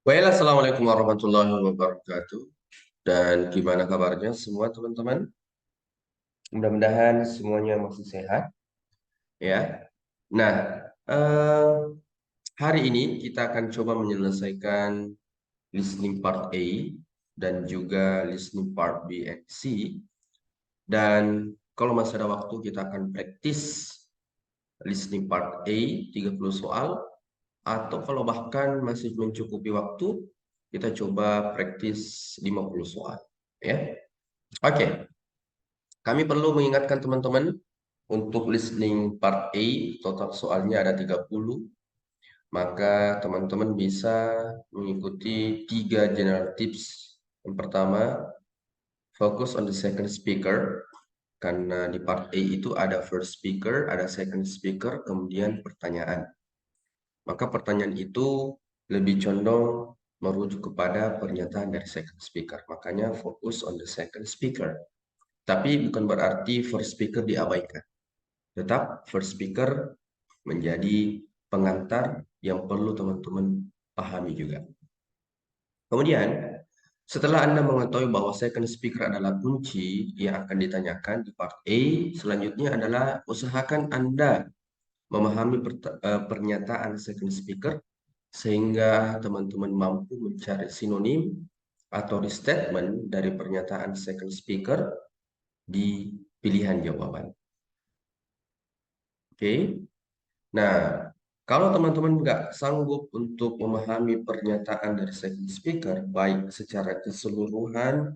Assalamualaikum warahmatullahi wabarakatuh. Dan gimana kabarnya semua teman-teman? Mudah-mudahan semuanya masih sehat ya. Nah, eh, hari ini kita akan coba menyelesaikan listening part A dan juga listening part B and C. Dan kalau masih ada waktu kita akan praktis listening part A 30 soal, atau kalau bahkan masih mencukupi waktu, kita coba praktis 50 soal ya. Oke, kami perlu mengingatkan teman-teman untuk listening part A, total soalnya ada 30. Maka teman-teman bisa mengikuti 3 general tips. Yang pertama, focus on the second speaker. Karena di part A itu ada first speaker, ada second speaker, kemudian pertanyaan. Maka pertanyaan itu lebih condong merujuk kepada pernyataan dari second speaker. Makanya fokus on the second speaker. Tapi bukan berarti first speaker diabaikan. Tetap first speaker menjadi pengantar yang perlu teman-teman pahami juga. Kemudian, setelah Anda mengetahui bahwa second speaker adalah kunci yang akan ditanyakan di part A, selanjutnya adalah usahakan Anda memahami pernyataan second speaker sehingga teman-teman mampu mencari sinonim atau restatement dari pernyataan second speaker di pilihan jawaban. Oke. Nah, kalau teman-teman nggak sanggup untuk memahami pernyataan dari second speaker, baik secara keseluruhan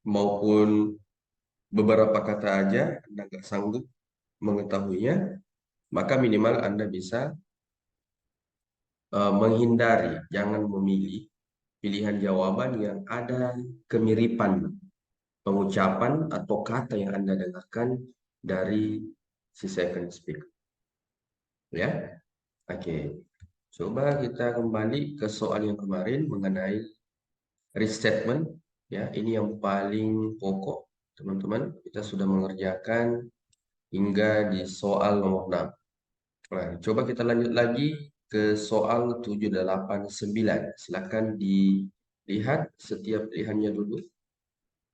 maupun beberapa kata aja, Anda nggak sanggup mengetahuinya, maka minimal Anda bisa menghindari, jangan memilih pilihan jawaban yang ada kemiripan pengucapan atau kata yang Anda dengarkan dari si second speaker. Ya, oke. Coba kita kembali ke soal yang kemarin mengenai restatement. Ya, ini yang paling pokok, teman-teman. Kita sudah mengerjakan hingga di soal nomor 6. Nah, coba kita lanjut lagi ke soal 789. Silakan dilihat setiap pilihannya dulu.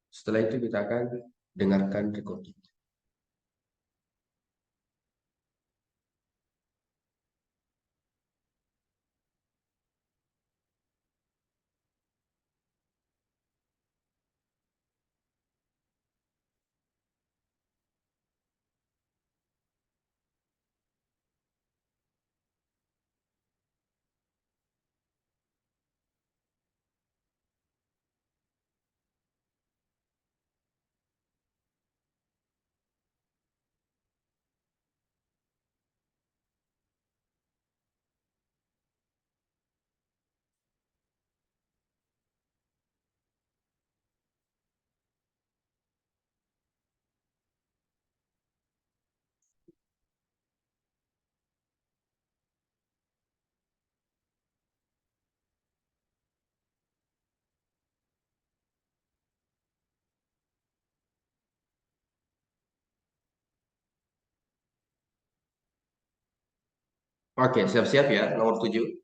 Setelah itu kita akan dengarkan recording. Oke, siap-siap ya, nomor 7.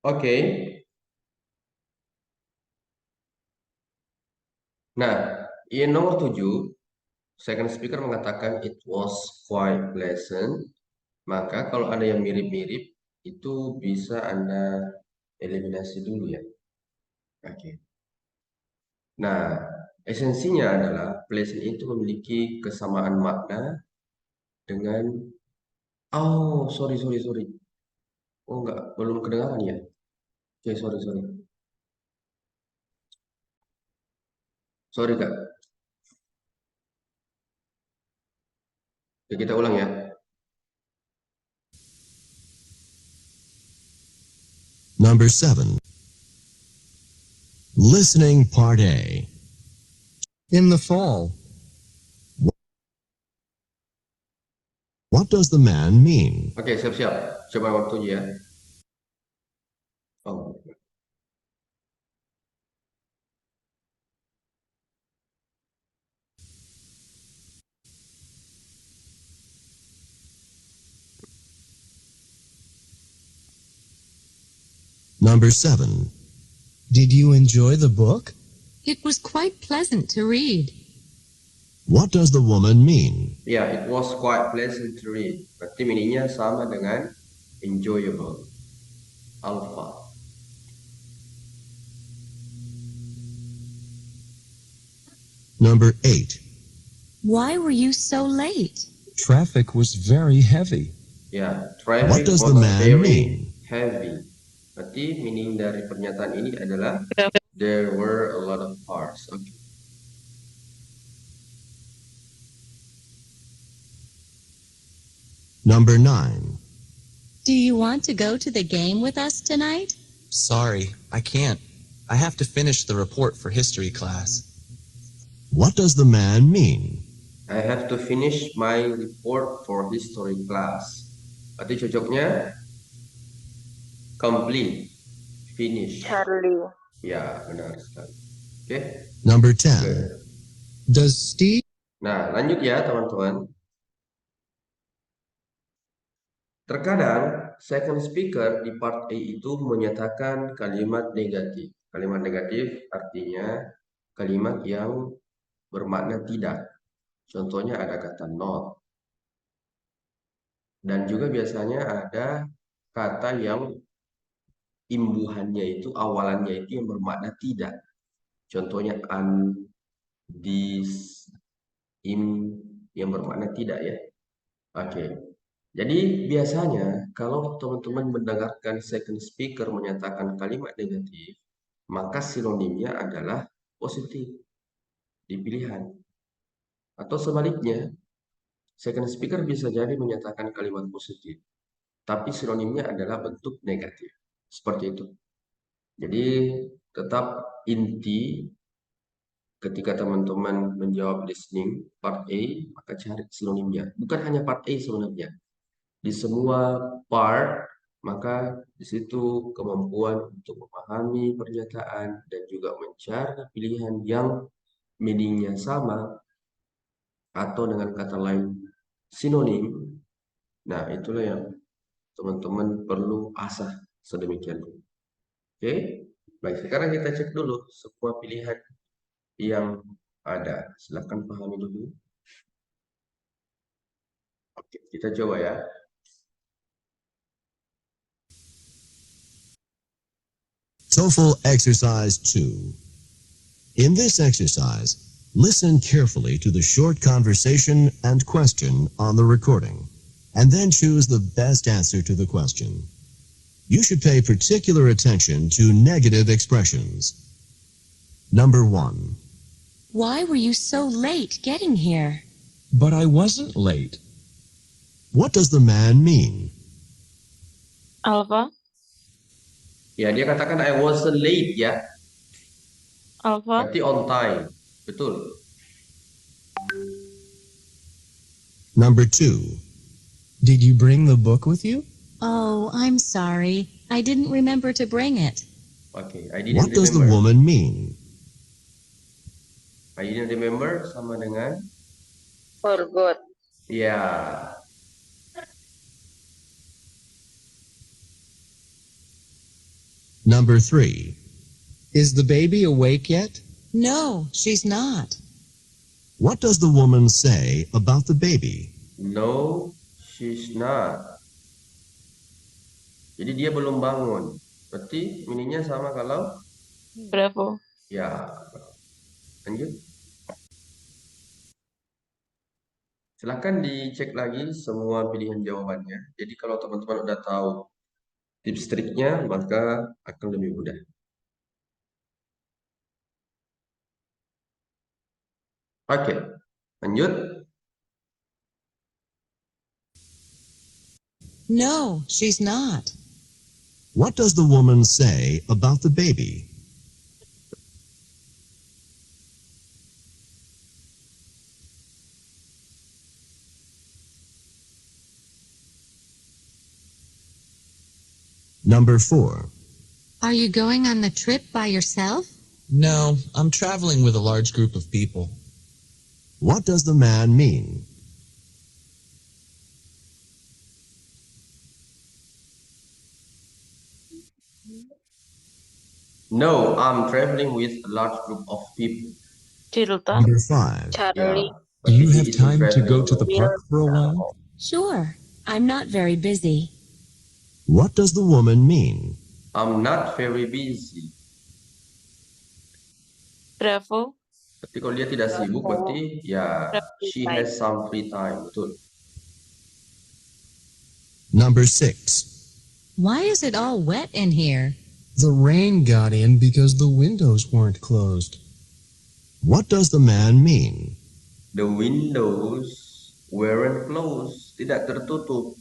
Oke. Nah, yang nomor 7, second speaker mengatakan it was quite pleasant. Maka kalau ada yang mirip-mirip, itu bisa Anda eliminasi dulu ya. Oke. Nah, esensinya adalah pleasant itu memiliki kesamaan makna dengan oh, sorry, sorry, sorry. Oh, enggak, belum kedengaran ya? Oke, sorry, sorry. Sorry, Kak. Oke, kita ulang ya. Number 7. Listening Part A. In the fall. What does the man mean? Oke, siap-siap. Coba waktunya ya. Oh, Number 7. Did you enjoy the book? It was quite pleasant to read. What does the woman mean? ya, it was quite pleasant to read. Berarti meaningnya sama dengan enjoyable. Alpha. Number 8. Why were you so late? Traffic was very heavy. Ya, What traffic does the was man very mean? heavy. Berarti meaning dari pernyataan ini adalah there were a lot of cars. Oke. Number 9. Do you want to go to the game with us tonight? Sorry, I can't. I have to finish the report for history class. What does the man mean? I have to finish my report for history class. Berarti cocoknya complete, finish. Charlie. Ya, benar sekali. Oke, Number good. 10. Does Steve... Nah, lanjut ya teman-teman. Terkadang second speaker di part A itu menyatakan kalimat negatif. Kalimat negatif artinya kalimat yang bermakna tidak. Contohnya ada kata not. Dan juga biasanya ada kata yang imbuhannya itu, awalannya itu yang bermakna tidak. Contohnya an, dis, im, yang bermakna tidak ya. Oke. Jadi biasanya kalau teman-teman mendengarkan second speaker menyatakan kalimat negatif, maka sinonimnya adalah positif di pilihan. Atau sebaliknya, second speaker bisa jadi menyatakan kalimat positif, tapi sinonimnya adalah bentuk negatif. Seperti itu. Jadi tetap inti ketika teman-teman menjawab listening part A, maka cari sinonimnya. Bukan hanya part A sebenarnya. Di semua part, maka di situ kemampuan untuk memahami pernyataan dan juga mencari pilihan yang meaningnya sama atau dengan kata lain sinonim. Nah, itulah yang teman-teman perlu asah sedemikian rupa. Oke, baik. Sekarang kita cek dulu semua pilihan yang ada. Silahkan pahami dulu. Oke, kita coba ya. TOEFL Exercise 2. In this exercise, listen carefully to the short conversation and question on the recording, and then choose the best answer to the question. You should pay particular attention to negative expressions. Number 1. Why were you so late getting here? But I wasn't late. What does the man mean? Alpha. Ya, dia katakan I wasn't late ya. Alpha. Berarti on time. Betul. Number 2. Did you bring the book with you? Oh, I'm sorry. I didn't remember to bring it. Oke, I didn't What does the remember. woman mean? I didn't remember sama dengan Forgot. ya. Number 3. Is the baby awake yet? No, she's not. What does the woman say about the baby? No, she's not. Jadi dia belum bangun. Berarti meaningnya sama kalau Bravo. ya. Lanjut. Silahkan dicek lagi semua pilihan jawabannya. Jadi kalau teman-teman udah tahu tips triknya, maka akan lebih mudah. Oke, lanjut. No, she's not. What does the woman say about the baby? Number 4. Are you going on the trip by yourself? No, I'm traveling with a large group of people. What does the man mean? No, I'm traveling with a large group of people. Cilta. Number 5. Charlie. Do you Berarti have he isn't time to go traveling to the alone. park for a while? Sure. I'm not very busy. What does the woman mean? I'm not very busy. Bravo. Berarti kalau dia tidak sibuk, berarti ya she Right. has some free time. Betul. Number 6. Why is it all wet in here? The rain got in because the windows weren't closed. What does the man mean? The windows weren't closed. Tidak tertutup.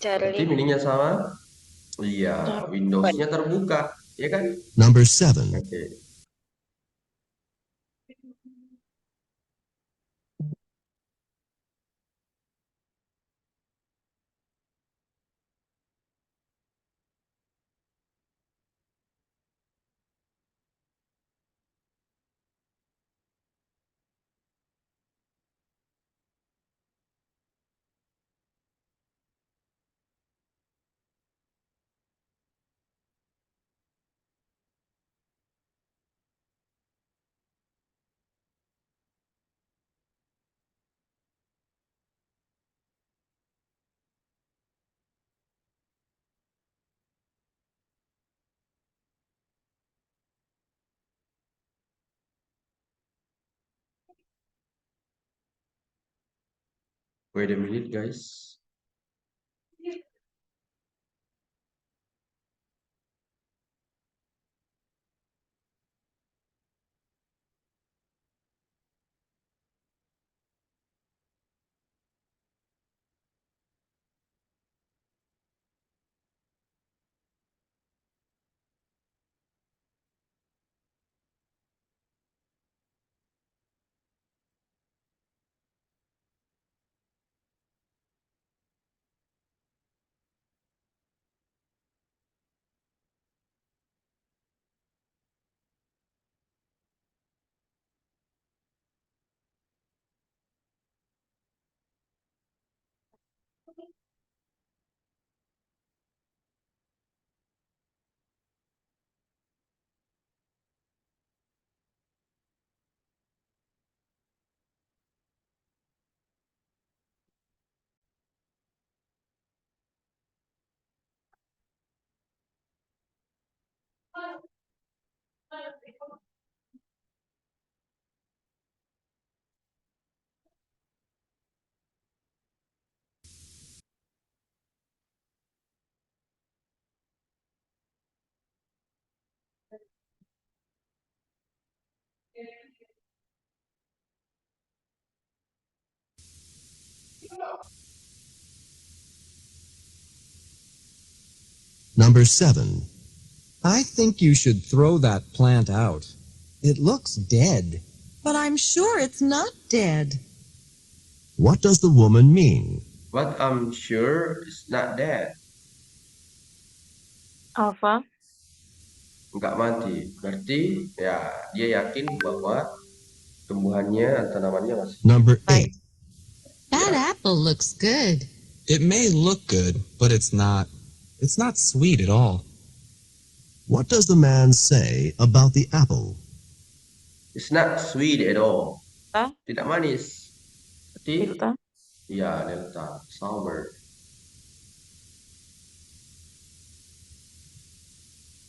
Berarti Charlie. meaningnya sama? Iya, Windows-nya terbuka. Ya kan? Number 7. Oke. Wait a minute, guys. Number 7. I think you should throw that plant out. It looks dead. But I'm sure it's not dead. What does the woman mean? But I'm sure it's not dead. Alpha. Nggak mati. Berarti ya dia yakin bahwa tumbuhannya atau tanamannya masih. Number 8. That apple looks good. It may look good, but it's not. It's not sweet at all. What does the man say about the apple? It's not sweet at all. Ta, Tidak manis. Berarti Tilta. ya delta, sour.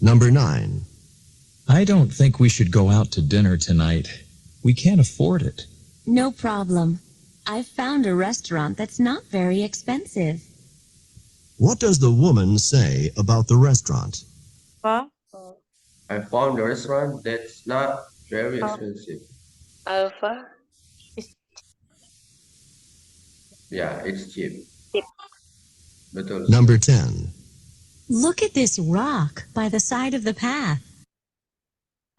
Number 9. I don't think we should go out to dinner tonight. We can't afford it. No problem. I've found a restaurant that's not very expensive. What does the woman say about the restaurant? Fa, I found a restaurant that's not very expensive. Alpha. Is Ya, it's cheap. cheap. Betul. Number 10. Look at this rock by the side of the path.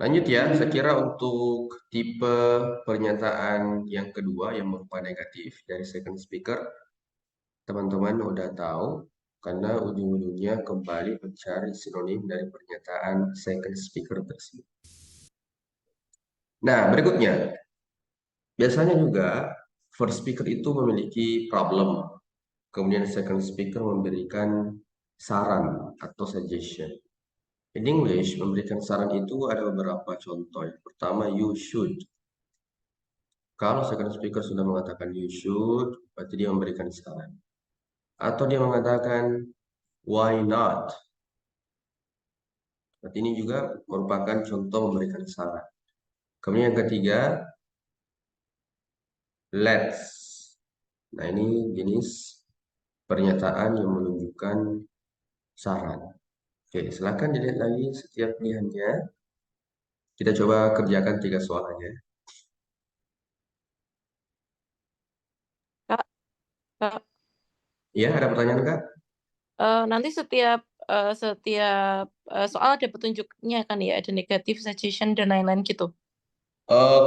Lanjut ya, saya kira untuk tipe pernyataan yang kedua yang berupa negatif dari second speaker, teman-teman udah tahu karena ujung-ujungnya kembali mencari sinonim dari pernyataan second speaker tersebut. Nah, berikutnya, biasanya juga first speaker itu memiliki problem, kemudian second speaker memberikan saran atau suggestion. In English, memberikan saran itu ada beberapa contoh. Yang pertama, you should. Kalau second speaker sudah mengatakan you should, berarti dia memberikan saran. Atau dia mengatakan why not. Berarti ini juga merupakan contoh memberikan saran. Kemudian yang ketiga, let's. Nah, ini jenis pernyataan yang menunjukkan saran. Oke, silakan dilihat lagi setiap pilihannya. Kita coba kerjakan 3 soalannya. Kak, Kak. Ya, ada pertanyaan, Kak? Nanti setiap soal ada petunjuknya kan ya, ada negatif, suggestion dan lain-lain gitu.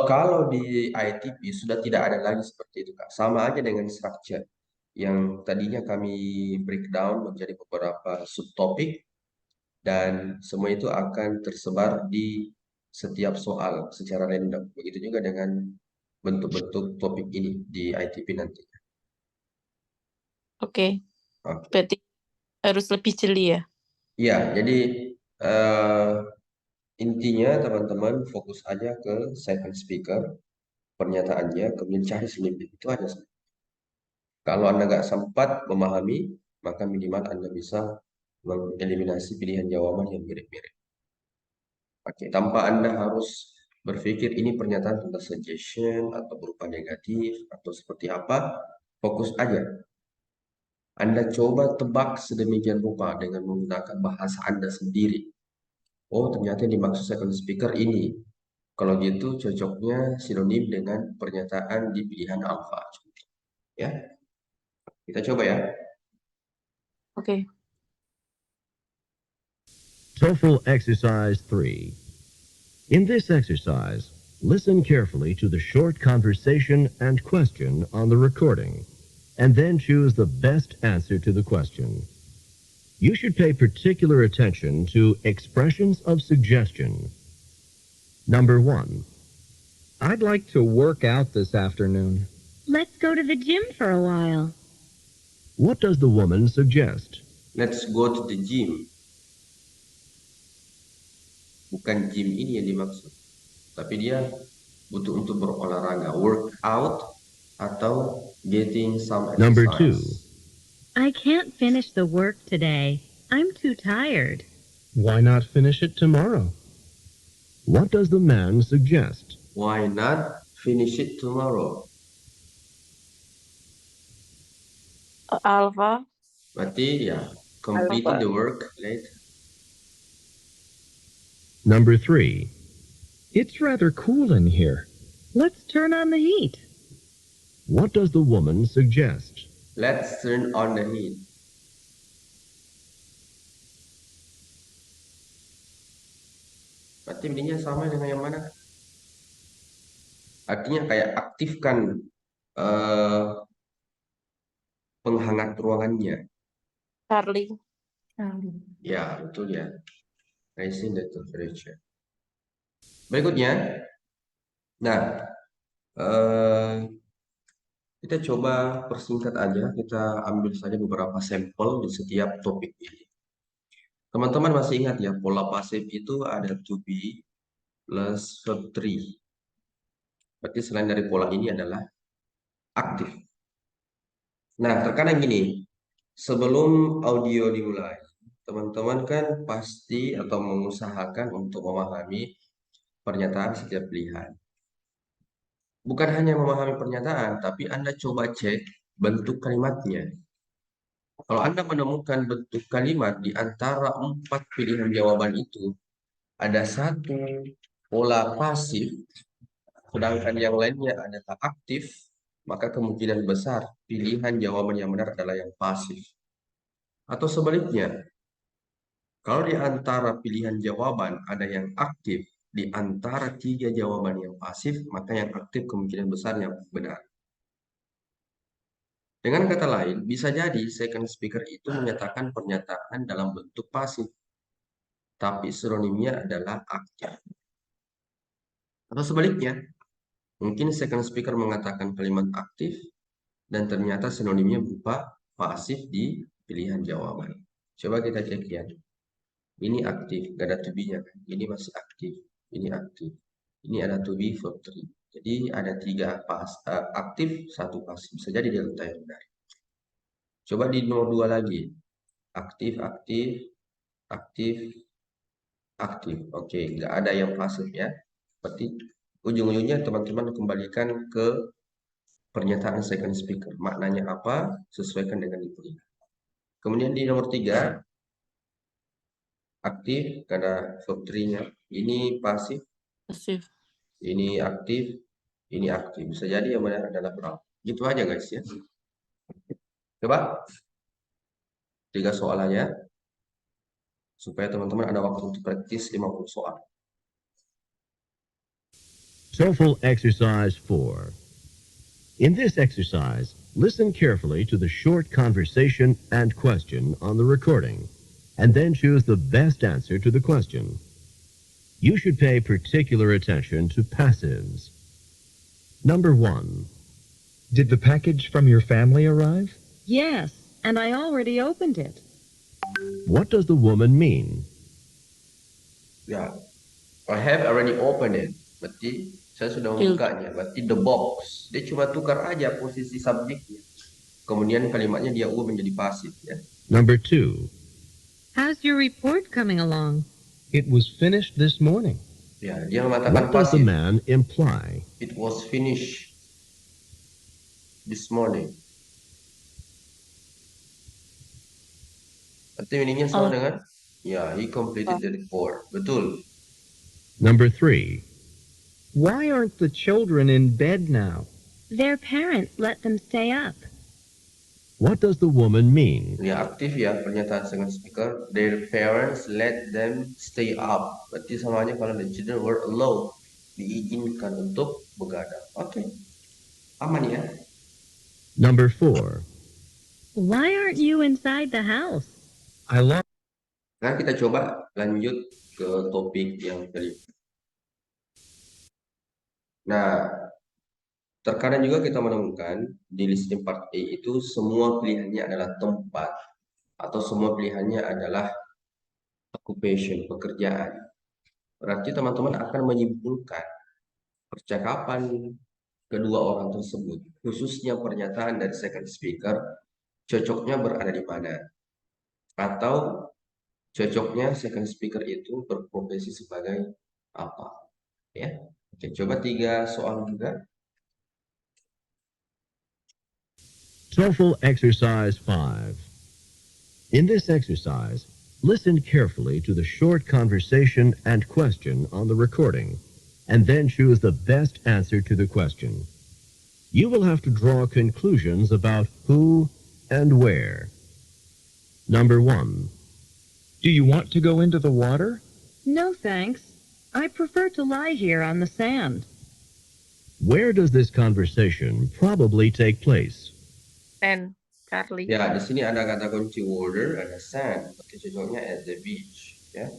Kalau di ITP sudah tidak ada lagi seperti itu, Kak. Sama aja dengan structure yang tadinya kami breakdown menjadi beberapa subtopik dan semua itu akan tersebar di setiap soal secara random. Begitu juga dengan bentuk-bentuk topik ini di ITP nanti. Oke, Oke. berarti harus lebih jeli ya. Ya, jadi eh, intinya teman-teman fokus aja ke second speaker, pernyataannya, kemudian cari snippet itu aja. Kalau Anda nggak sempat memahami, maka minimal Anda bisa mengeliminasi pilihan jawaban yang mirip-mirip. Oke, tanpa Anda harus berpikir ini pernyataan tentang suggestion atau berupa negatif atau seperti apa, fokus aja. Anda coba tebak sedemikian rupa dengan menggunakan bahasa Anda sendiri. Oh, ternyata yang dimaksud second speaker ini. Kalau gitu cocoknya sinonim dengan pernyataan di pilihan alpha. Ya, kita coba ya. Oke. TOEFL Exercise 3. In this exercise, listen carefully to the short conversation and question on the recording, and then choose the best answer to the question. You should pay particular attention to expressions of suggestion. Number 1. I'd like to work out this afternoon. Let's go to the gym for a while. What does the woman suggest? Let's go to the gym. Bukan gym ini yang dimaksud, tapi dia butuh untuk berolahraga, work out atau getting some exercise. Number 2. I can't finish the work today. I'm too tired. Why not finish it tomorrow? What does the man suggest? Why not finish it tomorrow? Alpha, Berarti ya, completing the work later. Number 3. It's rather cool in here. Let's turn on the heat. What does the woman suggest? Let's turn on the heat. Berarti ininya sama dengan yang mana? Artinya kayak aktifkan penghangat ruangannya. Charlie. Ya, betul ya. Raising the temperature. Berikutnya, nah, kita coba persingkat aja. Kita ambil saja beberapa sampel di setiap topik ini. Teman-teman masih ingat ya, pola pasif itu ada to be plus verb 3. Berarti selain dari pola ini adalah aktif. Nah, terkadang gini, sebelum audio dimulai, teman-teman kan pasti atau mengusahakan untuk memahami pernyataan setiap pilihan. Bukan hanya memahami pernyataan, tapi Anda coba cek bentuk kalimatnya. Kalau Anda menemukan bentuk kalimat di antara 4 pilihan jawaban itu, ada satu pola pasif, sedangkan yang lainnya adalah aktif, maka kemungkinan besar pilihan jawaban yang benar adalah yang pasif. Atau sebaliknya, kalau di antara pilihan jawaban ada yang aktif, di antara 3 jawaban yang pasif, maka yang aktif kemungkinan besar yang benar. Dengan kata lain, bisa jadi second speaker itu menyatakan pernyataan dalam bentuk pasif, tapi sinonimnya adalah aktif. Atau sebaliknya, mungkin second speaker mengatakan kalimat aktif, dan ternyata sinonimnya berupa pasif di pilihan jawaban. Coba kita cek ya. Ini aktif, gak ada to be-nya kan? Ini masih aktif, ini aktif. Ini ada to be verb 3. Jadi ada 3 aktif, 1 pasif. Bisa jadi dia letak yang benar. Coba di nomor 2 lagi. Aktif, aktif, aktif, aktif. Oke, nggak ada yang pasif ya. Berarti ujung-ujungnya teman-teman kembalikan ke pernyataan second speaker. Maknanya apa? Sesuaikan dengan itu. Kemudian di nomor 3, aktif, ada verb 3-nya. Ini pasif, Pasif. ini aktif, ini aktif. Bisa jadi yang benar adalah berapa. Gitu aja guys ya. Coba 3 soal aja. Supaya teman-teman ada waktu untuk praktis 50 soal. TOEFL Exercise 4. In this exercise, listen carefully to the short conversation and question on the recording, and then choose the best answer to the question. You should pay particular attention to passives. Number 1. Did the package from your family arrive? Yes, and I already opened it. What does the woman mean? Ya, I have already opened it. Berarti saya sudah membukanya. Berarti the box. Dia cuma tukar aja posisi subjeknya. Kemudian kalimatnya dia ubah menjadi pasif ya. Number 2. How's your report coming along? It was finished this morning. Ya, dia mengatakan What does the pasif. man imply? It was finished this morning. Berarti meaningnya sama dengan ya, he completed the report. Betul. Number 3. Why aren't the children in bed now? Their parents let them stay up. What does the woman mean? Ya, aktif ya pernyataan second speaker. Their parents let them stay up. Berarti samanya kalau the children were allowed, diizinkan untuk begadang. Oke. Aman ya. Number 4. Why aren't you inside the house? I lost. Sekarang kita coba lanjut ke topik yang kelima. Nah, terkadang juga kita menemukan di listening part A itu semua pilihannya adalah tempat atau semua pilihannya adalah occupation, pekerjaan. Berarti teman-teman akan menyimpulkan percakapan kedua orang tersebut, khususnya pernyataan dari second speaker, cocoknya berada di mana. Atau cocoknya second speaker itu berprofesi sebagai apa. Ya. Oke, coba 3 soal juga. TOEFL Exercise 5. In this exercise, listen carefully to the short conversation and question on the recording, and then choose the best answer to the question. You will have to draw conclusions about who and where. Number 1. Do you want to go into the water? No, thanks. I prefer to lie here on the sand. Where does this conversation probably take place? And Charlie. Ya, di sini ada kata kunci water, ada sand. Berarti cocoknya at the beach, ya.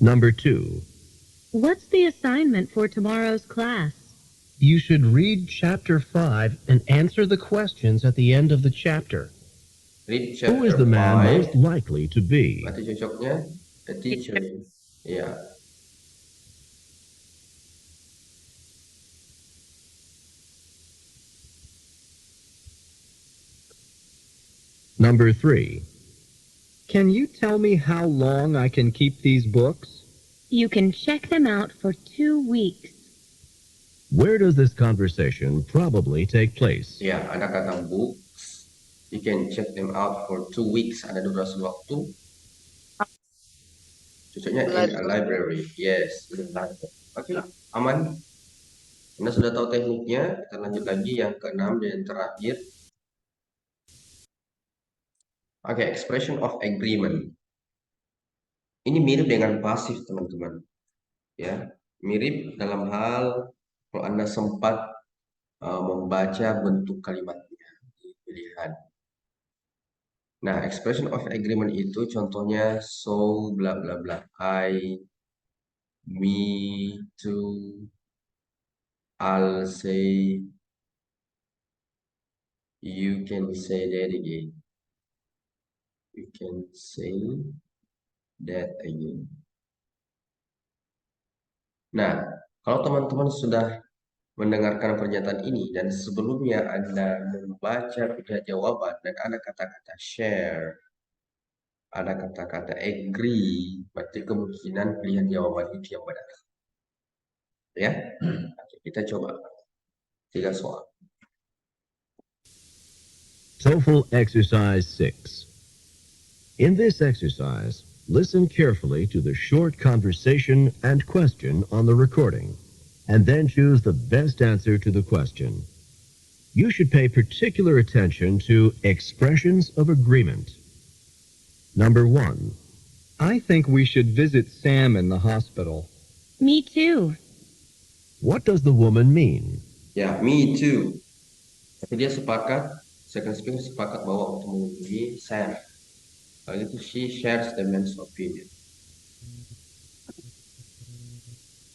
Number 2. What's the assignment for tomorrow's class? You should read chapter 5 and answer the questions at the end of the chapter. Read Who is chapter the man 5. most likely to be? Berarti cocoknya a teacher. Ya. Number 3. Can you tell me how long I can keep these books? You can check them out for 2 weeks. Where does this conversation probably take place? Ya, ada kata books. You can check them out for 2 weeks. Ada durasi waktu. Cocoknya in a library. Yes, in a library. Oke, aman. Anda sudah tahu tekniknya. Kita lanjut lagi yang keenam dan yang terakhir. Oke, expression of agreement. Ini mirip dengan pasif, teman-teman. Ya, mirip dalam hal kalau Anda sempat membaca bentuk kalimatnya di pilihan. Nah, expression of agreement itu contohnya so bla bla bla. I, me, to, I'll say, you can say that again. You can say that again. Nah, kalau teman-teman sudah mendengarkan pernyataan ini dan sebelumnya Anda membaca pilihan jawaban dan ada kata-kata share, ada kata-kata agree, berarti kemungkinan pilihan jawaban itu yang benar. Ya, oke, kita coba 3 soal. TOEFL Exercise 6. In this exercise, listen carefully to the short conversation and question on the recording, and then choose the best answer to the question. You should pay particular attention to expressions of agreement. Number 1. I think we should visit Sam in the hospital. Me too. What does the woman mean? Ya, me too. Tapi dia sepakat, second speaker sepakat bahwa untuk menghubungi Sam. Kalau itu she shares the man's opinion.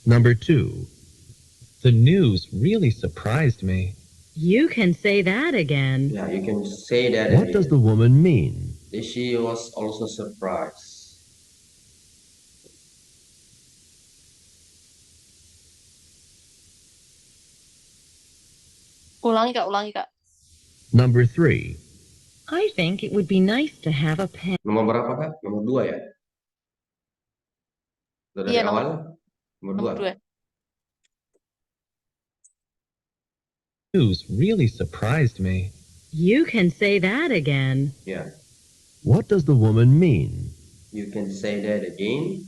Number 2. The news really surprised me. You can say that again. Yeah, you can say that What again. does the woman mean? She was also surprised. Ulangi Kak. Number 3. I think it would be nice to have a pet. Nomor berapa, Kak? Nomor 2 ya? Sudah dari Iya, awal? Nomor 2. nomor 2. News really surprised me. You can say that again. Ya, What does the woman mean? you can say that again.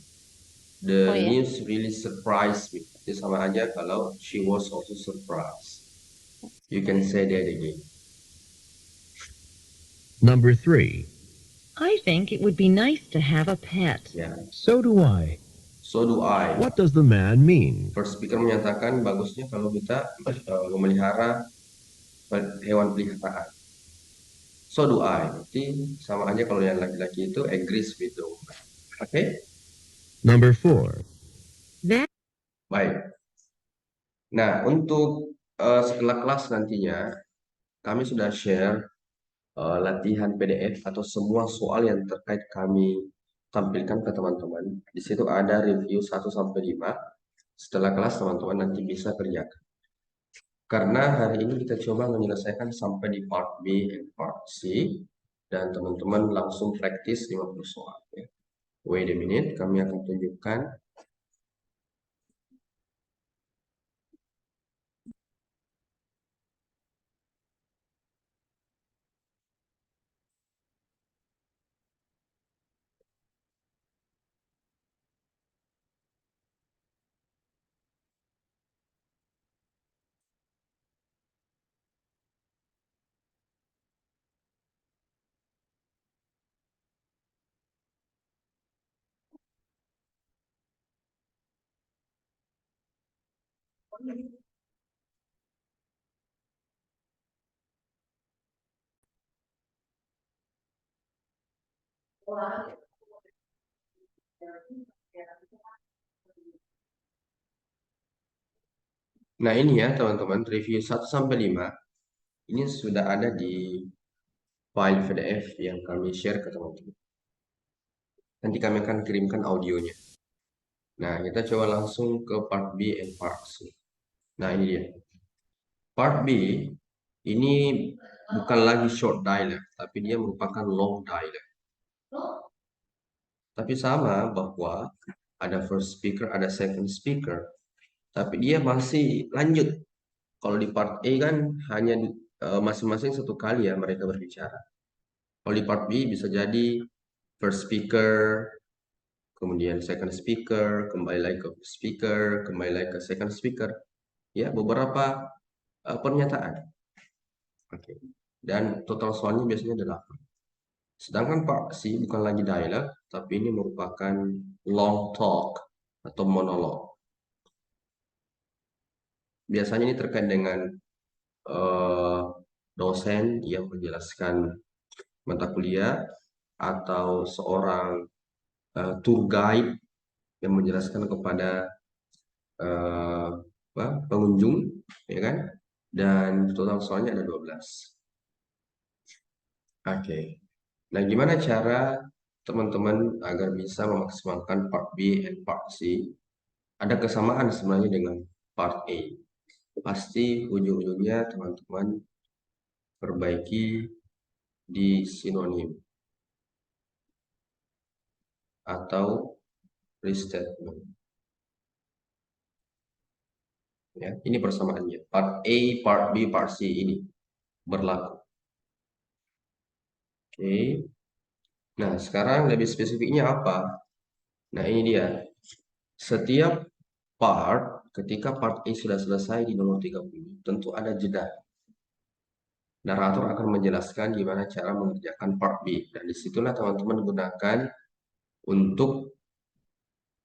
The Oh, ya. news really surprised me. Itu sama aja kalau she was also surprised. You can say that again. Number 3. I think it would be nice to have a pet. Ya, So do I. so do I. What does the man mean? First speaker menyatakan bagusnya kalau kita memelihara hewan peliharaan. So do I. Berarti sama aja kalau yang laki-laki itu agrees with the woman. Oke? Number 4. That Baik. Nah, untuk setelah kelas nantinya, kami sudah share latihan PDF atau semua soal yang terkait kami tampilkan ke teman-teman. Di situ ada review 1-5. Setelah kelas teman-teman nanti bisa kerjakan. Karena hari ini kita coba menyelesaikan sampai di part B dan part C. Dan teman-teman langsung praktis 50 soal. Ya. Wait a minute, kami akan tunjukkan. Nah, ini ya teman-teman, review 1 sampai 5 ini sudah ada di file PDF yang kami share ke teman-teman. Nanti kami akan kirimkan audionya. Nah, kita coba langsung ke part B and part C. Nah, ini dia. Part B ini bukan lagi short dialect, tapi dia merupakan long dialect. Tapi sama bahwa ada first speaker, ada second speaker, tapi dia masih lanjut. Kalau di part A kan hanya masing-masing satu kali ya mereka berbicara. Kalau di part B bisa jadi first speaker, kemudian second speaker, kembali lagi ke first speaker, kembali lagi ke second speaker. Ya, beberapa pernyataan. Oke. Dan total soalnya biasanya 8. Sedangkan Pak C bukan lagi dialog, tapi ini merupakan long talk atau monolog. Biasanya ini terkait dengan eh, dosen yang menjelaskan mata kuliah atau seorang tour guide yang menjelaskan kepada eh, pengunjung, ya kan? Dan total soalnya ada 12. Oke. Nah, gimana cara teman-teman agar bisa memaksimalkan part B and part C? Ada kesamaan sebenarnya dengan part A. Pasti ujung-ujungnya teman-teman perbaiki di sinonim atau restatement. Ya, ini persamaannya. Part A, part B, part C ini berlaku. Oke. Nah, sekarang lebih spesifiknya apa? Nah, ini dia. Setiap part, ketika part A sudah selesai di nomor 30, tentu ada jeda. Narator akan menjelaskan gimana cara mengerjakan part B. Dan disitulah teman-teman gunakan untuk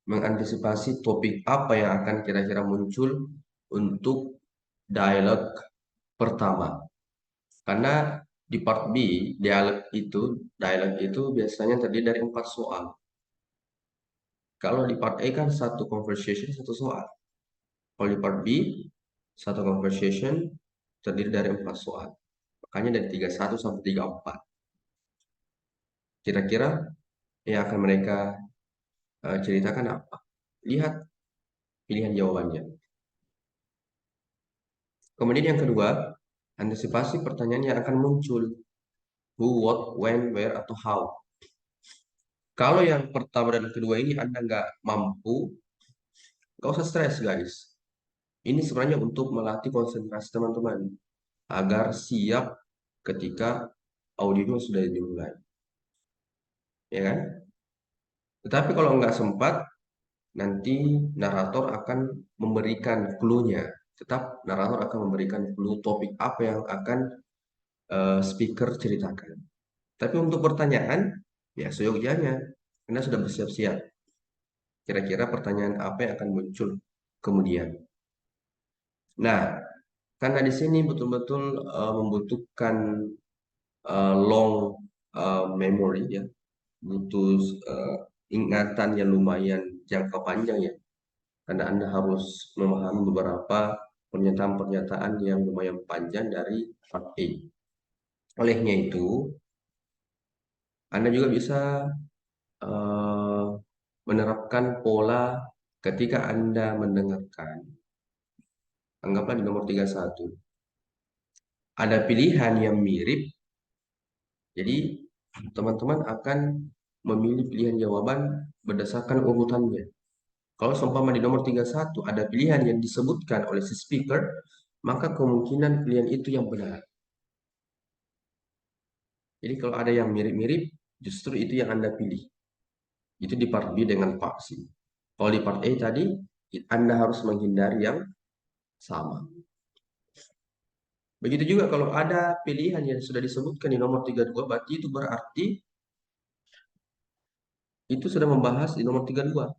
mengantisipasi topik apa yang akan kira-kira muncul untuk dialog pertama. Karena di part B, dialog itu biasanya terdiri dari 4 soal. Kalau di part A kan satu conversation, satu soal. Kalau di part B, satu conversation terdiri dari 4 soal. Makanya dari 31 sampai 34. Kira-kira yang akan mereka ceritakan apa? Lihat pilihan jawabannya. Kemudian yang kedua, antisipasi pertanyaan yang akan muncul. Who, what, when, where, atau how. Kalau yang pertama dan kedua ini Anda nggak mampu, nggak usah stres guys. Ini sebenarnya untuk melatih konsentrasi teman-teman agar siap ketika audionya sudah dimulai. Ya kan? Tetapi kalau nggak sempat, nanti narator akan memberikan clue-nya. Tetap narator akan memberikan clue topik apa yang akan speaker ceritakan. Tapi untuk pertanyaan, ya seyogyanya. Anda sudah bersiap-siap. Kira-kira pertanyaan apa yang akan muncul kemudian. Nah, karena di sini betul-betul membutuhkan long memory ya, butuh ingatan yang lumayan jangka panjang ya, karena Anda harus memahami beberapa pernyataan-pernyataan yang lumayan panjang dari part A. Olehnya itu, Anda juga bisa eh, menerapkan pola ketika Anda mendengarkan. Anggaplah di nomor 31. Ada pilihan yang mirip, jadi teman-teman akan memilih pilihan jawaban berdasarkan urutannya. Kalau seumpama di nomor 31 ada pilihan yang disebutkan oleh si speaker, maka kemungkinan pilihan itu yang benar. Jadi kalau ada yang mirip-mirip, justru itu yang Anda pilih. Itu di part B dengan part C. Kalau di part A tadi, Anda harus menghindari yang sama. Begitu juga kalau ada pilihan yang sudah disebutkan di nomor 32, berarti itu sudah membahas di nomor 32.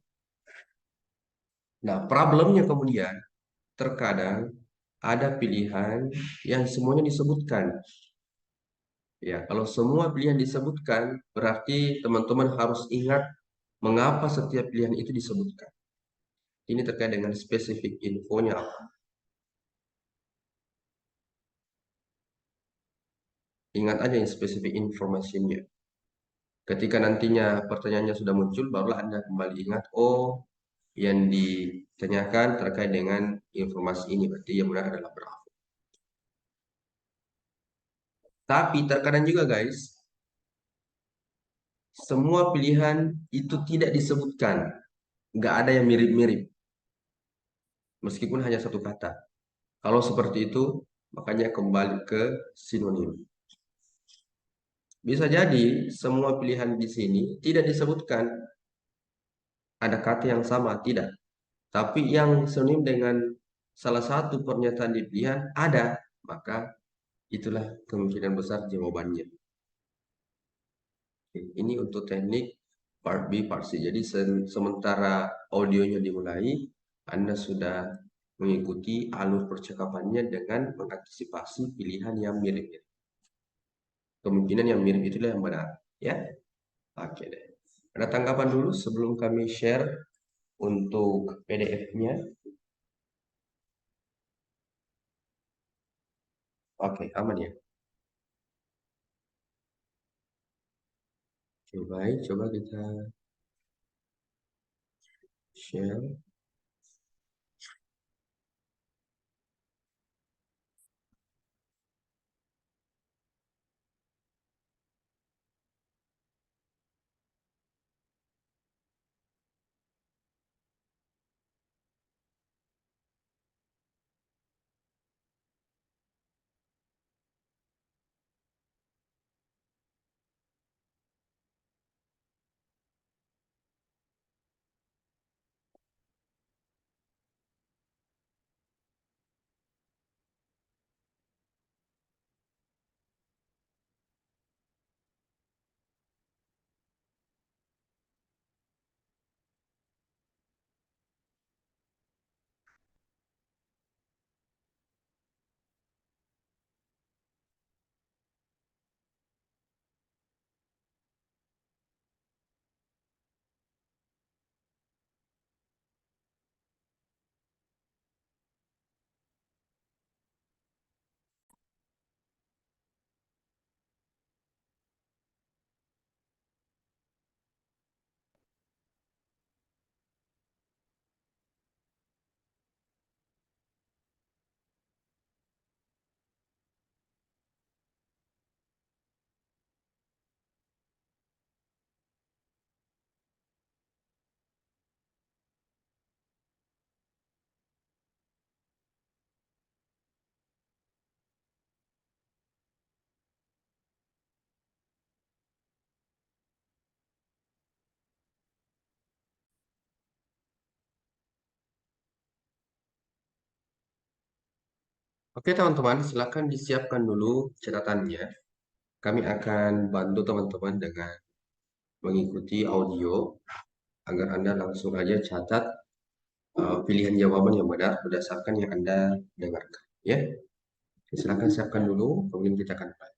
Nah, problemnya kemudian terkadang ada pilihan yang semuanya disebutkan. Ya, kalau semua pilihan disebutkan, berarti teman-teman harus ingat mengapa setiap pilihan itu disebutkan. Ini terkait dengan spesifik infonya apa. Ingat aja yang spesifik informasinya. Ketika nantinya pertanyaannya sudah muncul, barulah Anda kembali ingat, oh, yang ditanyakan terkait dengan informasi ini, berarti yang benar adalah berapa. Tapi terkadang juga guys, semua pilihan itu tidak disebutkan. Nggak ada yang mirip-mirip, meskipun hanya satu kata. Kalau seperti itu, makanya kembali ke sinonim. Bisa jadi semua pilihan di sini tidak disebutkan ada kata yang sama, tidak. Tapi yang sinonim dengan salah satu pernyataan di pilihan ada, maka itulah kemungkinan besar jawabannya. Oke, ini untuk teknik part B, part C. Jadi sementara audionya dimulai, Anda sudah mengikuti alur percakapannya dengan mengantisipasi pilihan yang mirip. Kemungkinan yang mirip itulah yang benar. Ya, oke deh. Ada tanggapan dulu sebelum kami share untuk PDF-nya? Oke, aman ya. Oke, baik. Coba kita share. Oke, teman-teman, silakan disiapkan dulu catatannya. Kami akan bantu teman-teman dengan mengikuti audio agar Anda langsung aja catat pilihan jawaban yang benar berdasarkan yang Anda dengarkan. Ya, silakan siapkan dulu, kemudian kita akan mulai.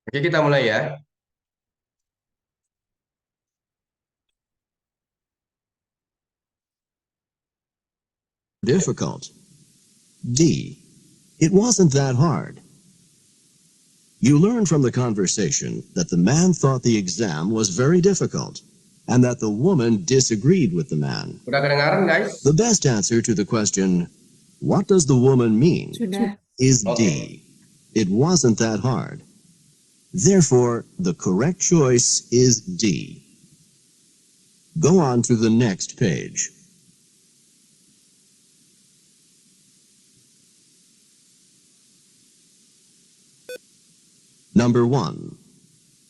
Oke, kita mulai ya. Difficult. D. It wasn't that hard. You learned from the conversation that the man thought the exam was very difficult and that the woman disagreed with the man. Udah kedengaran, guys? The best answer to the question, what does the woman mean, Sudah. is Oke. D. It wasn't that hard. Therefore, the correct choice is D. Go on to the next page. Number 1.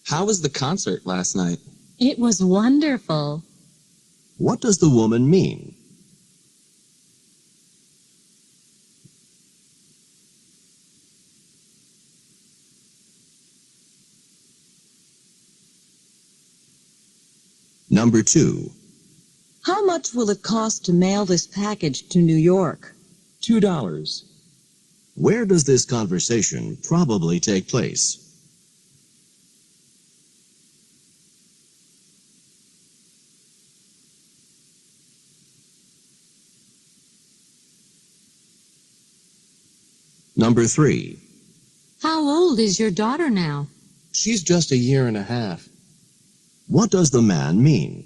How was the concert last night? It was wonderful. What does the woman mean? Number 2. How much will it cost to mail this package to New York? $2. Where does this conversation probably take place? Number 3. How old is your daughter now? She's just 1.5 years. What does the man mean?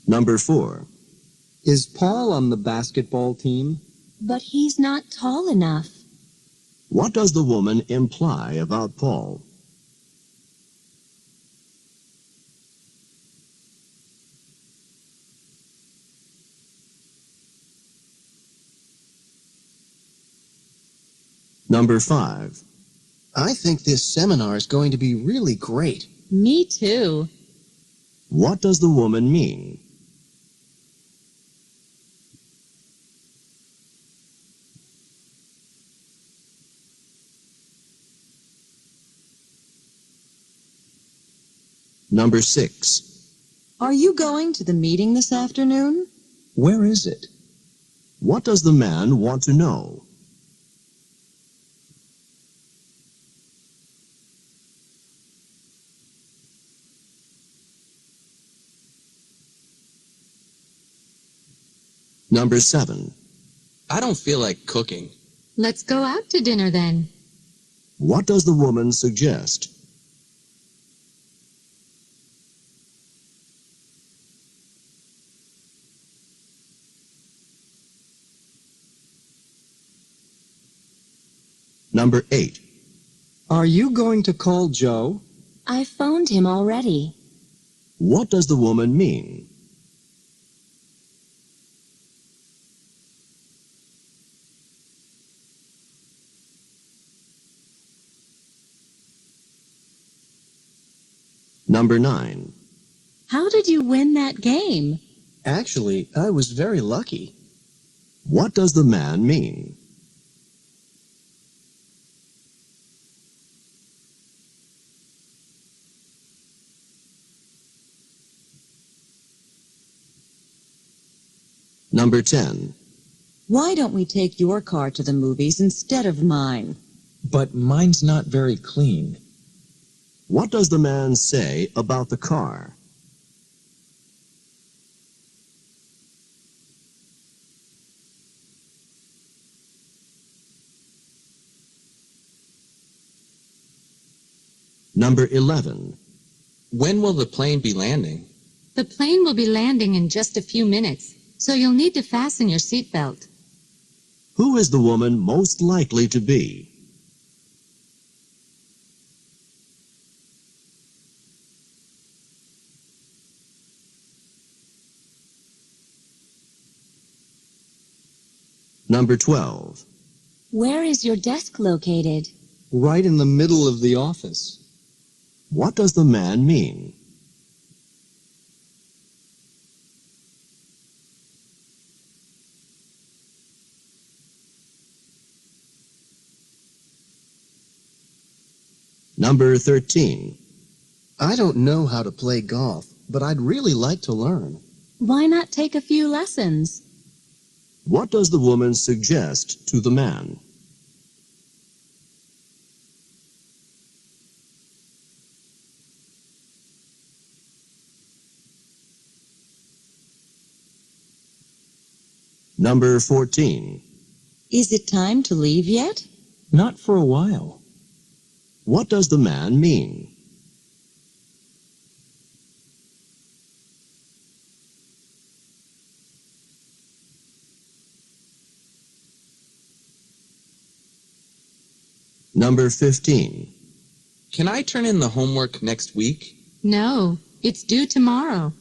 Number 4. Is Paul on the basketball team? But he's not tall enough. What does the woman imply about Paul? Number 5. I think this seminar is going to be really great. Me too. What does the woman mean? Number 6. Are you going to the meeting this afternoon? Where is it? What does the man want to know? Number 7. I don't feel like cooking. Let's go out to dinner then. What does the woman suggest? Number 8. Are you going to call Joe? I phoned him already. What does the woman mean? Number 9. How did you win that game? Actually, I was very lucky. What does the man mean? Number 10. Why don't we take your car to the movies instead of mine? But mine's not very clean. What does the man say about the car? Number 11. When will the plane be landing? The plane will be landing in just a few minutes, so you'll need to fasten your seatbelt. Who is the woman most likely to be? Number 12. Where is your desk located? Right in the middle of the office. What does the man mean? Number 13. I don't know how to play golf, but I'd really like to learn. Why not take a few lessons? What does the woman suggest to the man? Number 14. Is it time to leave yet? Not for a while. What does the man mean? Number 15. Can I turn in the homework next week? No, it's due tomorrow.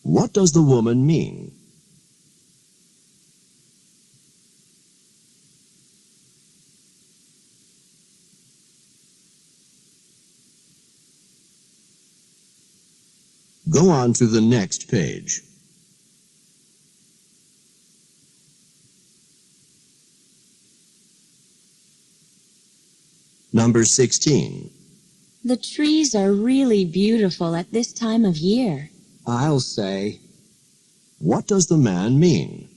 What does the woman mean? Go on to the next page. Number 16. The trees are really beautiful at this time of year. I'll say. What does the man mean?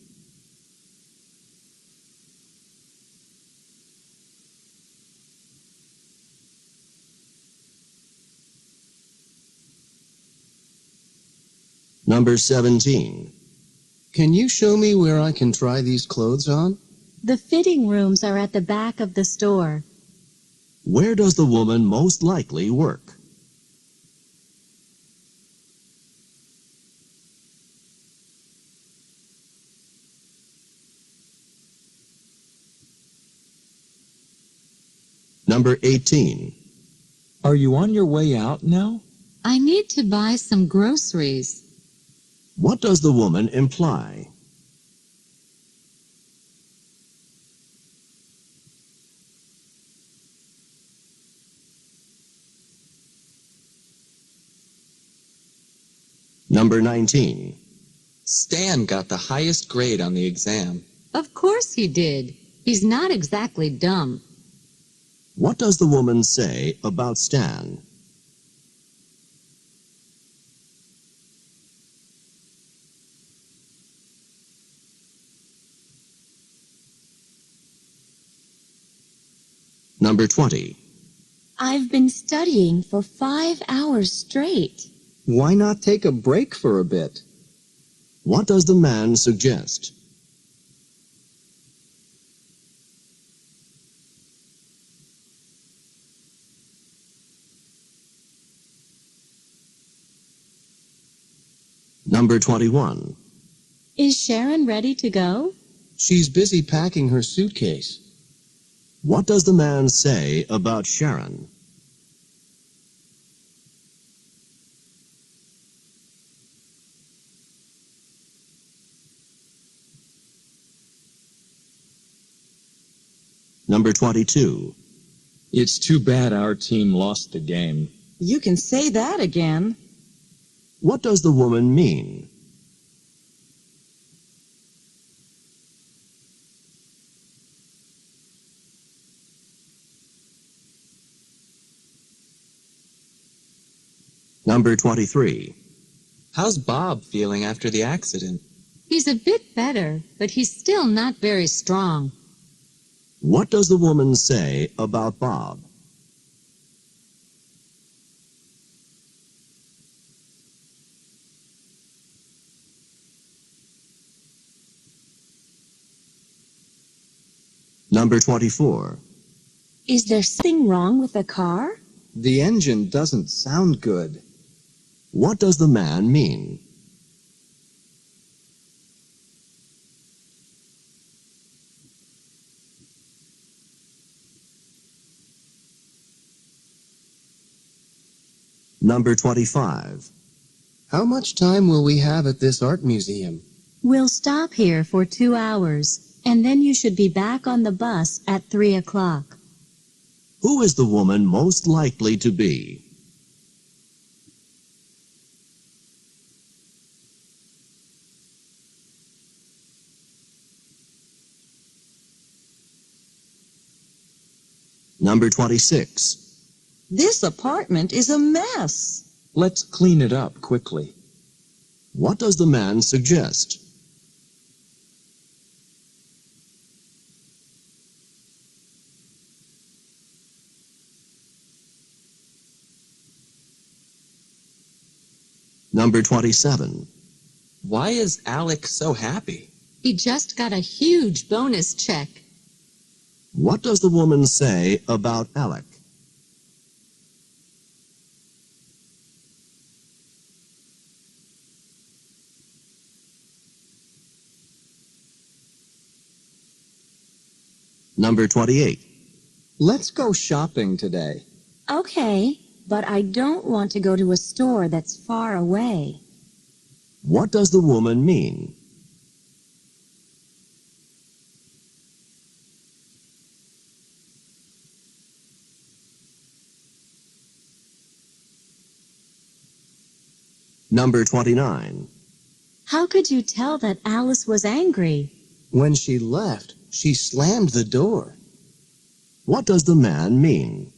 Number 17. Can you show me where I can try these clothes on? The fitting rooms are at the back of the store. Where does the woman most likely work? Number 18. Are you on your way out now? I need to buy some groceries. What does the woman imply? Number 19. Stan got the highest grade on the exam. Of course he did. He's not exactly dumb. What does the woman say about Stan? Number 20. I've been studying for 5 hours straight. Why not take a break for a bit? What does the man suggest? Number 21. Is Sharon ready to go? She's busy packing her suitcase. What does the man say about Sharon? Number 22. It's too bad our team lost the game. You can say that again. What does the woman mean? Number 23. How's Bob feeling after the accident? He's a bit better, but he's still not very strong. What does the woman say about Bob? Number 24. Is there something wrong with the car? The engine doesn't sound good. What does the man mean? Number 25. How much time will we have at this art museum? We'll stop here for 2 hours. and then you should be back on the bus at 3 o'clock. Who is the woman most likely to be? Number 26. This apartment is a mess. Let's clean it up quickly. What does the man suggest? Number 27. Why is Alec so happy? He just got a huge bonus check. What does the woman say about Alec? Number 28. Let's go shopping today. Okay, but I don't want to go to a store that's far away. What does the woman mean? Number 29. How could you tell that Alice was angry? When she left, she slammed the door. What does the man mean?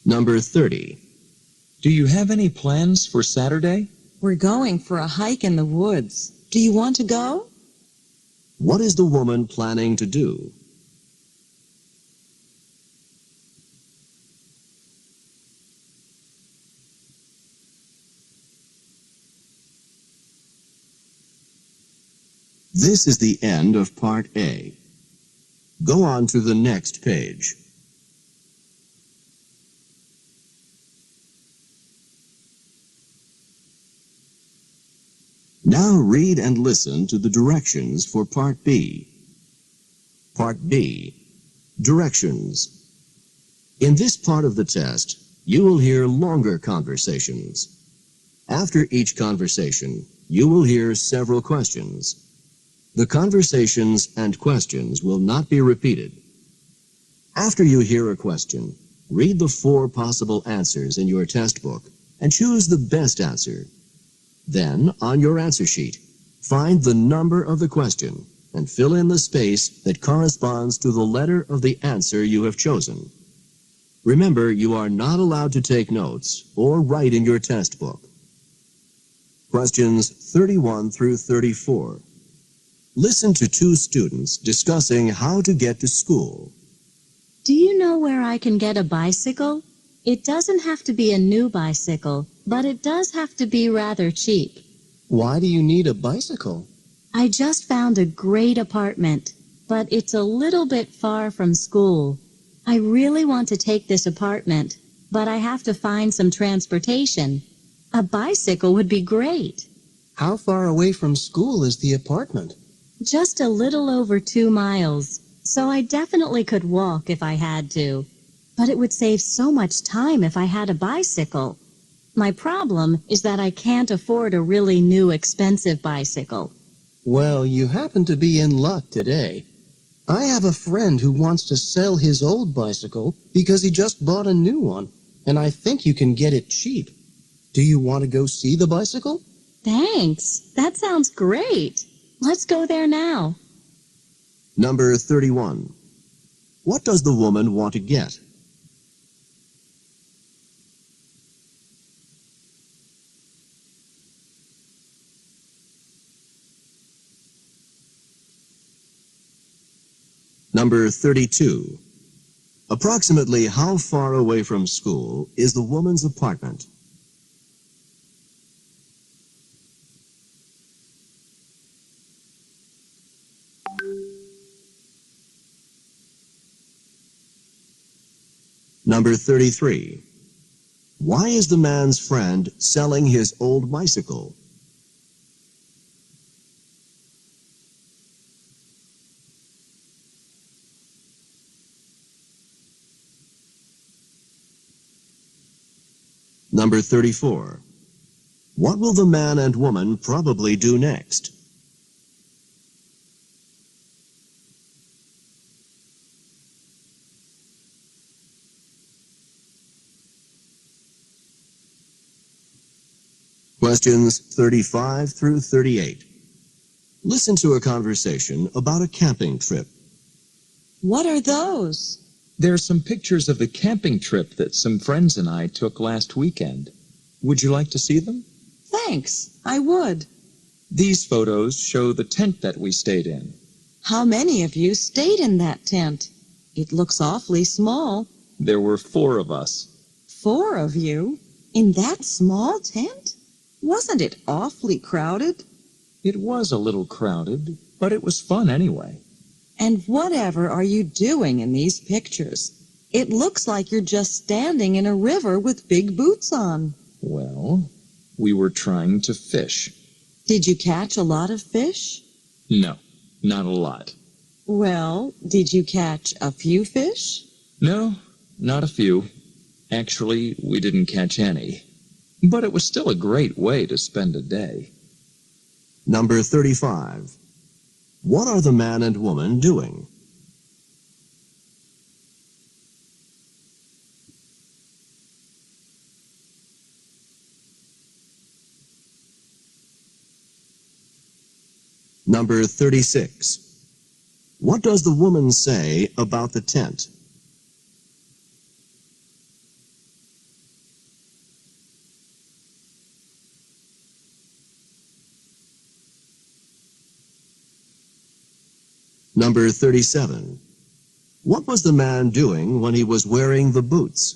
Number 30. Do you have any plans for Saturday? We're going for a hike in the woods. Do you want to go? What is the woman planning to do? This is the end of Part A. Go on to the next page. Now read and listen to the directions for Part B. Part B. Directions. In this part of the test, you will hear longer conversations. After each conversation, you will hear several questions. The conversations and questions will not be repeated. After you hear a question, read the 4 possible answers in your test book and choose the best answer. Then, on your answer sheet, find the number of the question and fill in the space that corresponds to the letter of the answer you have chosen. Remember, you are not allowed to take notes or write in your test book. Questions 31 through 34. Listen to 2 students discussing how to get to school. Do you know where I can get a bicycle? It doesn't have to be a new bicycle, but it does have to be rather cheap. Why do you need a bicycle? I just found a great apartment, but it's a little bit far from school. I really want to take this apartment, but I have to find some transportation. A bicycle would be great. How far away from school is the apartment? Just a little over 2 miles, so I definitely could walk if I had to. But it would save so much time if I had a bicycle. My problem is that I can't afford a really new expensive bicycle. Well, you happen to be in luck today. I have a friend who wants to sell his old bicycle because he just bought a new one, and I think you can get it cheap. Do you want to go see the bicycle? Thanks. That sounds great. Let's go there now. Number 31. What does the woman want to get? Number 32. Approximately how far away from school is the woman's apartment? Number 33. Why is the man's friend selling his old bicycle? Number 34. What will the man and woman probably do next? Questions 35 through 38. Listen to a conversation about a camping trip. What are those? There are some pictures of the camping trip that some friends and I took last weekend. Would you like to see them? Thanks, I would. These photos show the tent that we stayed in. How many of you stayed in that tent? It looks awfully small. There were 4 of us. 4 of you? In that small tent? Wasn't it awfully crowded? It was a little crowded, but it was fun anyway. And whatever are you doing in these pictures? It looks like you're just standing in a river with big boots on. Well, we were trying to fish. Did you catch a lot of fish? No, not a lot. Well, did you catch a few fish? No, not a few. Actually, we didn't catch any. But it was still a great way to spend a day. Number 35. What are the man and woman doing? Number 36. What does the woman say about the tent? Number 37. What was the man doing when he was wearing the boots?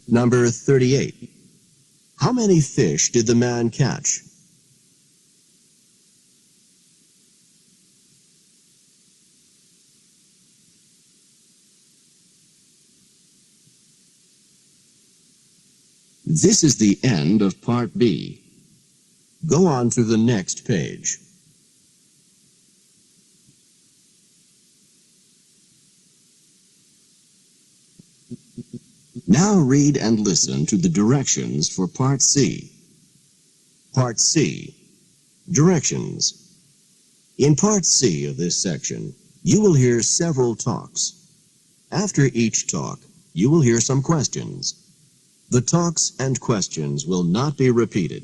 Number 38. How many fish did the man catch? This is the end of Part B. Go on to the next page. Now read and listen to the directions for Part C. Part C. Directions. In Part C of this section, you will hear several talks. After each talk, you will hear some questions. The talks and questions will not be repeated.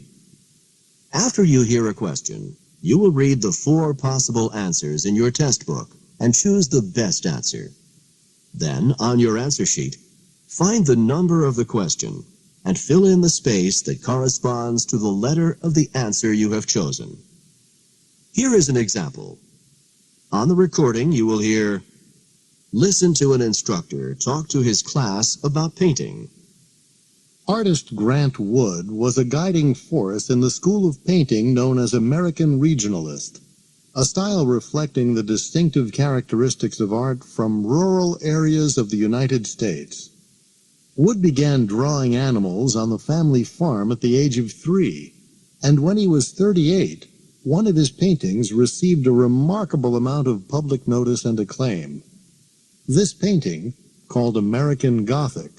After you hear a question, you will read the 4 possible answers in your test book and choose the best answer. Then, on your answer sheet, find the number of the question and fill in the space that corresponds to the letter of the answer you have chosen. Here is an example. On the recording, you will hear, "Listen to an instructor talk to his class about painting." Artist Grant Wood was a guiding force in the school of painting known as American Regionalist, a style reflecting the distinctive characteristics of art from rural areas of the United States. Wood began drawing animals on the family farm at the age of 3, and when he was 38, one of his paintings received a remarkable amount of public notice and acclaim. This painting, called American Gothic,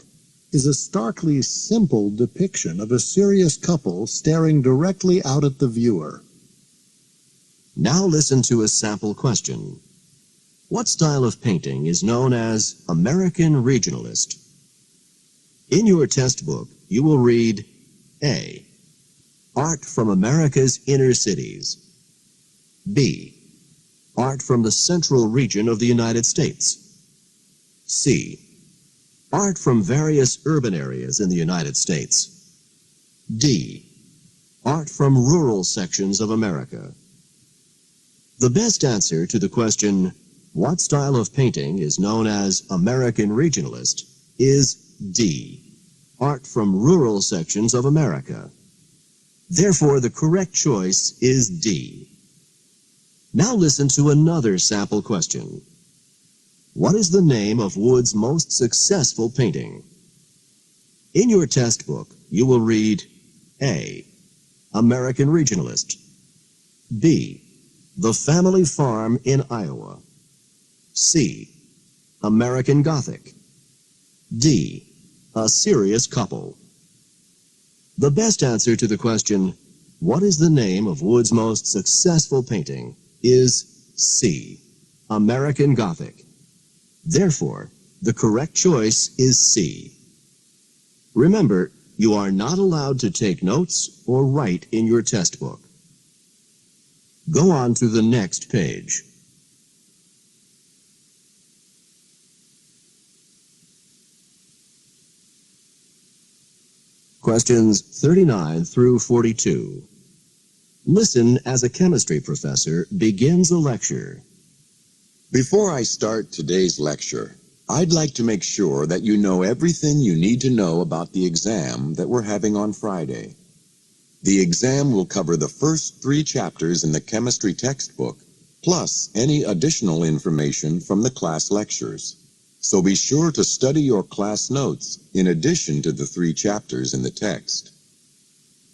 is a starkly simple depiction of a serious couple staring directly out at the viewer. Now listen to a sample question. What style of painting is known as American Regionalist? In your test book, you will read A. Art from America's inner cities. B. Art from the central region of the United States. C. Art from various urban areas in the United States. D. Art from rural sections of America. The best answer to the question, what style of painting is known as American Regionalist, is D. Art from rural sections of America. Therefore, the correct choice is D. Now listen to another sample question. What is the name of Wood's most successful painting? In your test book, you will read A. American Regionalist. B. The Family Farm in Iowa. C. American Gothic. D. A Serious Couple. The best answer to the question, what is the name of Wood's most successful painting, is C. American Gothic. Therefore, the correct choice is C. Remember, you are not allowed to take notes or write in your test book. Go on to the next page. Questions 39 through 42. Listen as a chemistry professor begins a lecture. Before I start today's lecture, I'd like to make sure that you know everything you need to know about the exam that we're having on Friday. The exam will cover the first 3 chapters in the chemistry textbook, plus any additional information from the class lectures. So be sure to study your class notes in addition to the 3 chapters in the text.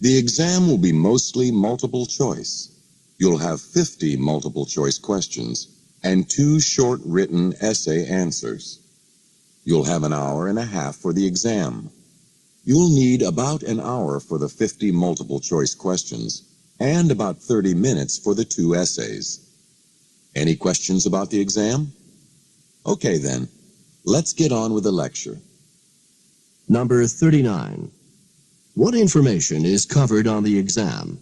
The exam will be mostly multiple choice. You'll have 50 multiple choice questions and 2 short written essay answers. You'll have an hour and a half for the exam. You'll need about an hour for the 50 multiple choice questions and about 30 minutes for the 2 essays. Any questions about the exam? Okay then, let's get on with the lecture. Number 39. What information is covered on the exam?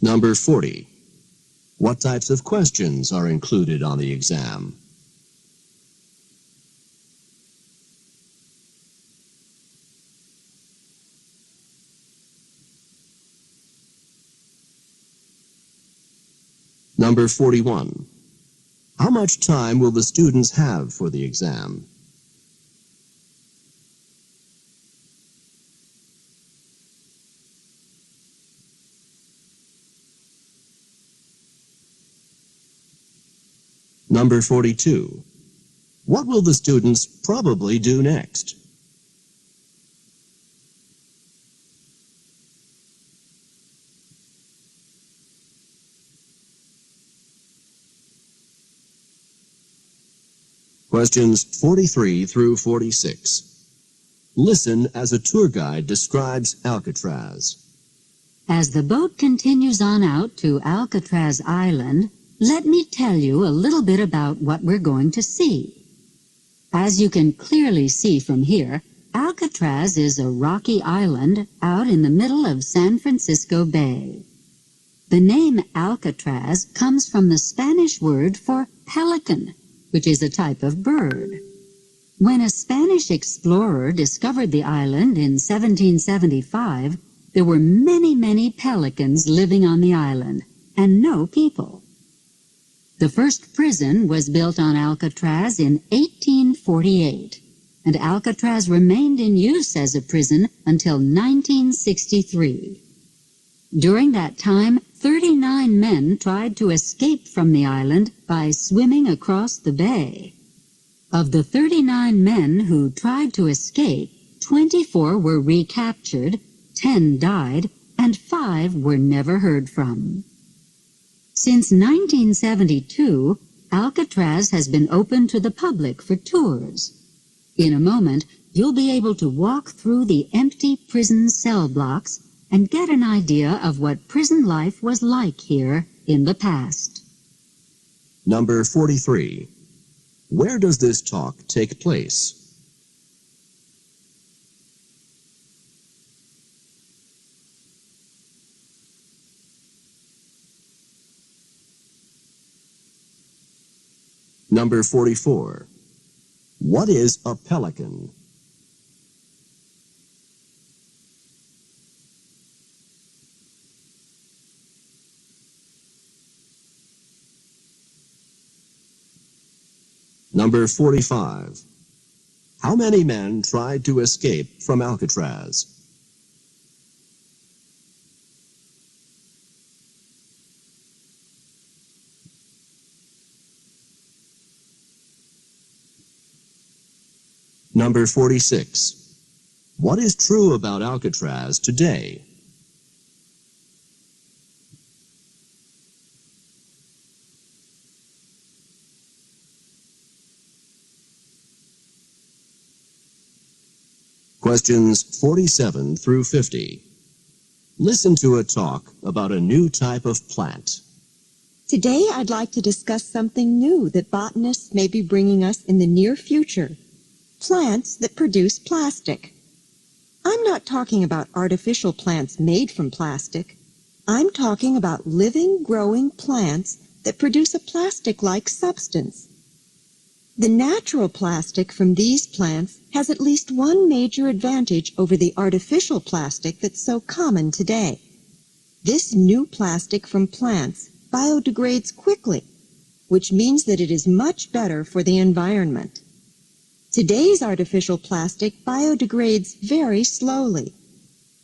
Number 40. What types of questions are included on the exam? Number 41. How much time will the students have for the exam? Number 42. What will the students probably do next? Questions 43 through 46. Listen as a tour guide describes Alcatraz. As the boat continues on out to Alcatraz Island, let me tell you a little bit about what we're going to see. As you can clearly see from here, Alcatraz is a rocky island out in the middle of San Francisco Bay. The name Alcatraz comes from the Spanish word for pelican, which is a type of bird. When a Spanish explorer discovered the island in 1775, there were many pelicans living on the island, and no people. The first prison was built on Alcatraz in 1848, and Alcatraz remained in use as a prison until 1963. During that time, 39 men tried to escape from the island by swimming across the bay. Of the 39 men who tried to escape, 24 were recaptured, 10 died, and 5 were never heard from. Since 1972, Alcatraz has been open to the public for tours. In a moment, you'll be able to walk through the empty prison cell blocks and get an idea of what prison life was like here in the past. Number 43. Where does this talk take place? Number 44. What is a pelican? Number 45. How many men tried to escape from Alcatraz? Number 46. What is true about Alcatraz today? Questions 47 through 50. Listen to a talk about a new type of plant. Today, I'd like to discuss something new that botanists may be bringing us in the near future. Plants that produce plastic. I'm not talking about artificial plants made from plastic. I'm talking about living, growing plants that produce a plastic-like substance. The natural plastic from these plants has at least one major advantage over the artificial plastic that's so common today. This new plastic from plants biodegrades quickly, which means that it is much better for the environment. Today's artificial plastic biodegrades very slowly.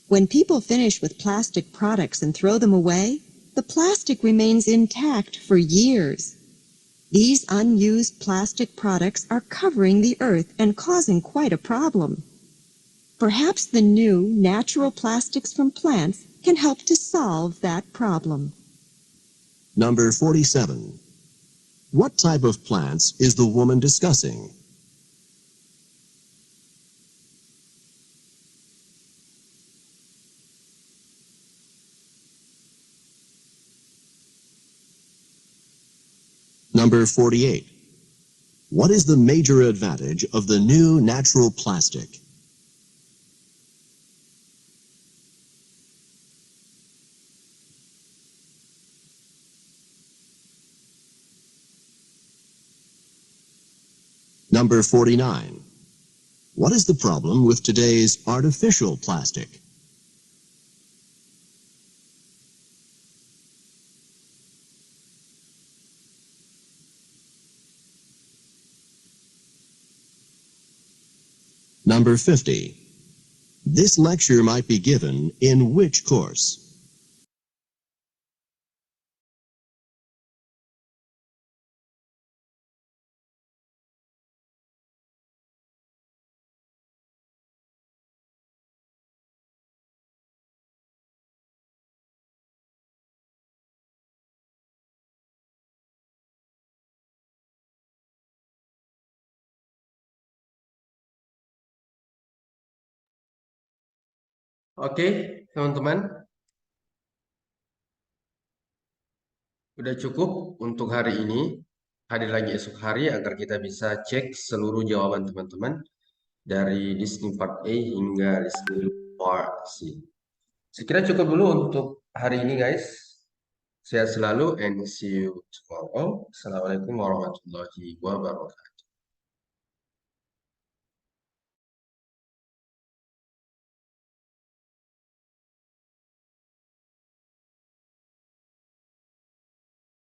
When people finish with plastic products and throw them away, the plastic remains intact for years. These unused plastic products are covering the earth and causing quite a problem. Perhaps the new natural plastics from plants can help to solve that problem. Number 47. What type of plants is the woman discussing? Number 48. What is the major advantage of the new natural plastic? Number 49. What is the problem with today's artificial plastic? Number 50. This lecture might be given in which course? Oke, teman-teman, udah cukup untuk hari ini. Hadir lagi esok hari agar kita bisa cek seluruh jawaban teman-teman dari listening part A hingga listening part C. Sekira cukup dulu untuk hari ini, guys. Sehat selalu and see you tomorrow. Assalamualaikum warahmatullahi wabarakatuh.